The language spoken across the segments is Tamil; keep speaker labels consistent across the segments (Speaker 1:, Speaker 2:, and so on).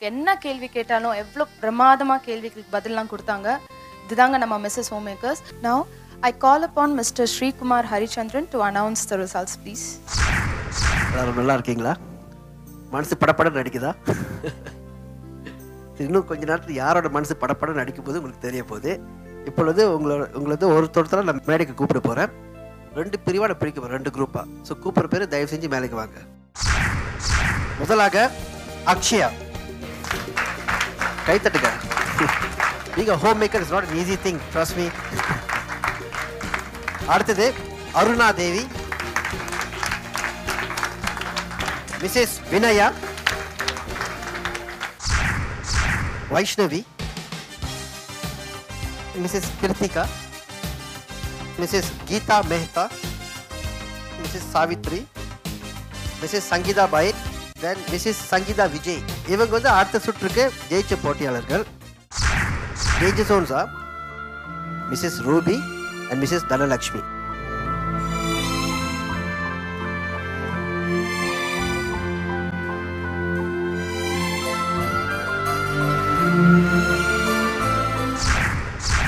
Speaker 1: என்ன கேள்வி கேட்டாலும் எவ்வளோ பிரமாதமாக கேள்விக்கு பதிலெலாம் கொடுத்தாங்க. இதுதாங்க நம்ம Mrs homemakers. Now I call upon Mr. Srikumar Harichandran to announce the results, please.
Speaker 2: எல்லாரும் நல்லா இருக்கீங்களா? மனசு படப்பட நடிக்குதா? இன்னும் கொஞ்ச நேரத்தில் யாரோட மனசு படப்பட நடிக்கும் போது உங்களுக்கு தெரிய போகுது. இப்பொழுது உங்களது ஒருத்தர நான் மேடைக்கு கூப்பிட போகிறேன். 2 பிரிவாக பிரிக்க போகிறேன், 2 குரூப்பாக. ஸோ கூப்பிட்ற பேர் தயவு செஞ்சு மேலைக்கு வாங்க. முதலாக அக்ஷயா, கைத்தட்டுங்க. நீங்கள் home maker is not an easy thing, trust me. அடுத்தது Aruna Devi, Mrs Vinaya, Vaishnavi, Mrs Krithika, Mrs Geetha Mehta, Mrs Savitri, Mrs Sangeetha Bai, then Mrs Sangeetha Vijay. இவங்க வந்து அடுத்த சுற்றுக்கு ஜெயிச்ச போட்டியாளர்கள். ஜெயிச்ச சோன்ஸா Mrs Ruby and Mrs. Dhanalakshmi.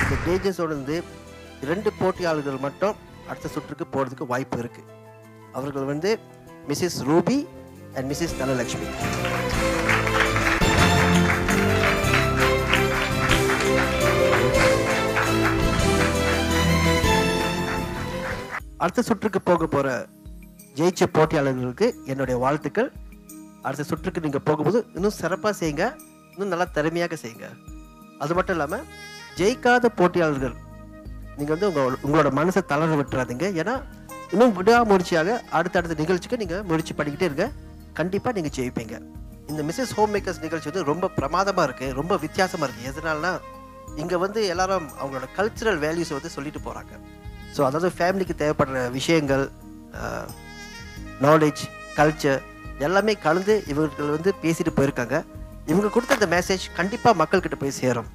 Speaker 2: இந்த டேஜஸோட இருந்து 2 போட்டியாளர்கள் மட்டும் அடுத்த சுற்றுக்கு போறதுக்கு வாய்ப்பு இருக்கு. அவர்கள் வந்து Mrs Ruby and Mrs. Dhanalakshmi. அடுத்த சுற்றுக்கு போக போகிற ஜெயிச்ச போட்டியாளர்களுக்கு என்னுடைய வாழ்த்துக்கள். அடுத்த சுற்றுக்கு நீங்கள் போகும்போது இன்னும் சிறப்பாக செய்யுங்க, இன்னும் நல்லா திறமையாக செய்யுங்க. அது மட்டும் இல்லாமல் ஜெயிக்காத போட்டியாளர்கள் நீங்கள் வந்து உங்களோட மனசை தளர விட்டுறாதீங்க. ஏன்னா இன்னும் விடாமுயற்சியாக அடுத்தடுத்த நிகழ்ச்சிக்கு நீங்கள் முயற்சி பண்ணிக்கிட்டே இருங்க. கண்டிப்பாக நீங்கள் ஜெயிப்பீங்க. இந்த மிஸ்ஸஸ் ஹோம் மேக்கர்ஸ் நிகழ்ச்சி வந்து ரொம்ப பிரமாதமாக இருக்குது, ரொம்ப வித்தியாசமாக இருக்குது. எதனால்னா இங்கே வந்து எல்லாரும் அவங்களோட கல்ச்சுரல் வேல்யூஸை வந்து சொல்லிட்டு போகிறாங்க. ஸோ அதாவது ஃபேமிலிக்கு தேவைப்படுற விஷயங்கள், நாலேஜ், கல்ச்சர் எல்லாமே கலந்து இவர்கள் வந்து பேசிட்டு போயிருக்காங்க. இவங்க கொடுத்த இந்த மெசேஜ் கண்டிப்பாக மக்கள்கிட்ட போய் சேரும்.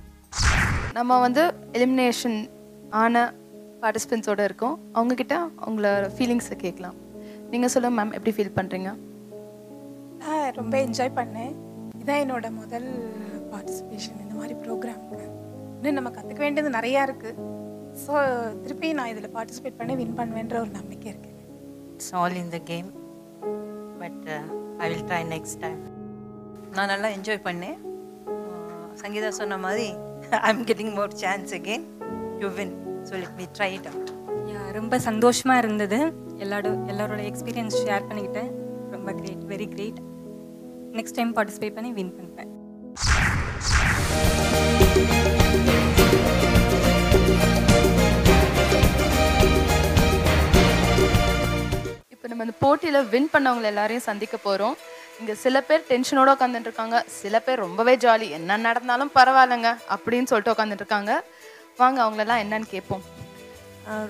Speaker 1: நம்ம வந்து எலிமினேஷன் ஆன பார்ட்டிசிபென்ட்ஸோடு இருக்கோம். அவங்கக்கிட்ட அவங்களோட ஃபீலிங்ஸை கேட்கலாம். நீங்கள் சொல்லுங்கள் மேம், எப்படி ஃபீல் பண்ணுறீங்க?
Speaker 3: ரொம்ப என்ஜாய் பண்ணேன். இதான் என்னோட முதல் பார்ட்டிசிபேஷன் இந்த மாதிரி ப்ரோக்ராமுக்கு. இன்னும் நம்ம கற்றுக்க வேண்டியது நிறையா இருக்குது. ஸோ திருப்பி நான் இதில் பார்ட்டிசிபேட் பண்ணி வின் பண்ணுவேன்ற ஒரு நம்பிக்கை இருக்குது.
Speaker 4: It's all in the game, but I will try next time. நான் நல்லா என்ஜாய் பண்ணேன். சங்கீதா சொன்ன மாதிரி I am getting more chance again to win. So let me try it out.
Speaker 5: ரொம்ப சந்தோஷமாக இருந்தது. எல்லாரோட எக்ஸ்பீரியன்ஸ் ஷேர் பண்ணிக்கிட்டேன். ரொம்ப great, very great. Next time participate பண்ணி வின் பண்ணுவேன்.
Speaker 1: இப்போ நம்ம இந்த போட்டியில் வின் பண்ணவங்களை எல்லாரையும் சந்திக்க போகிறோம். இங்கே சில பேர் டென்ஷனோடு உட்காந்துட்டு இருக்காங்க, சில பேர் ரொம்பவே ஜாலி, என்ன நடந்தாலும் பரவாயில்லைங்க அப்படின்னு சொல்லிட்டு உட்காந்துட்டு இருக்காங்க. வாங்க அவங்களெல்லாம் என்னன்னு கேட்போம்.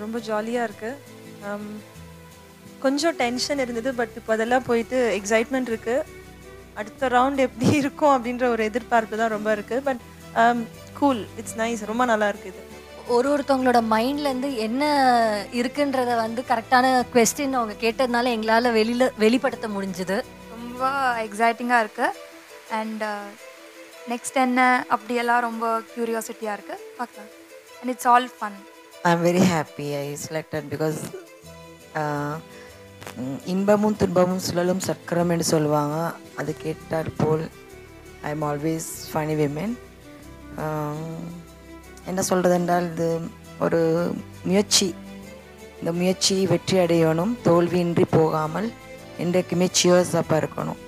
Speaker 6: ரொம்ப ஜாலியாக இருக்குது. கொஞ்சம் டென்ஷன் இருந்தது, பட் இப்போ அதெல்லாம் போயிட்டு எக்ஸைட்மெண்ட் இருக்குது. அடுத்த ரவுண்ட் எப்படி இருக்கும் அப்படின்ற ஒரு எதிர்பார்ப்பு தான் ரொம்ப இருக்குது. பட் கூல், இட்ஸ் நைஸ், ரொம்ப நல்லா இருக்குது.
Speaker 7: ஒருத்தவங்களோட மைண்ட்லேருந்து என்ன இருக்குன்றத வந்து கரெக்டான குவெஸ்டின் அவங்க கேட்டதுனால எங்களால் வெளிப்படுத்த முடிஞ்சுது.
Speaker 8: ரொம்ப எக்ஸைட்டிங்காக இருக்குது. அண்ட் நெக்ஸ்ட் என்ன அப்படியெல்லாம் ரொம்ப க்யூரியாசிட்டியாக இருக்குது, பார்க்கலாம். And it's all fun.
Speaker 4: I am very happy I selected because இன்பமும் துன்பமும் சுழலும் சக்கரம் என்று சொல்லுவாங்க. அது கேட்டால் போல் I am always funny women. என்ன சொல்கிறது என்றால், இது ஒரு முயற்சி. இந்த முயற்சி வெற்றி அடையணும், தோல்வியின்றி போகாமல் என்றைக்குமே சியர்ஸப்பாக இருக்கணும்.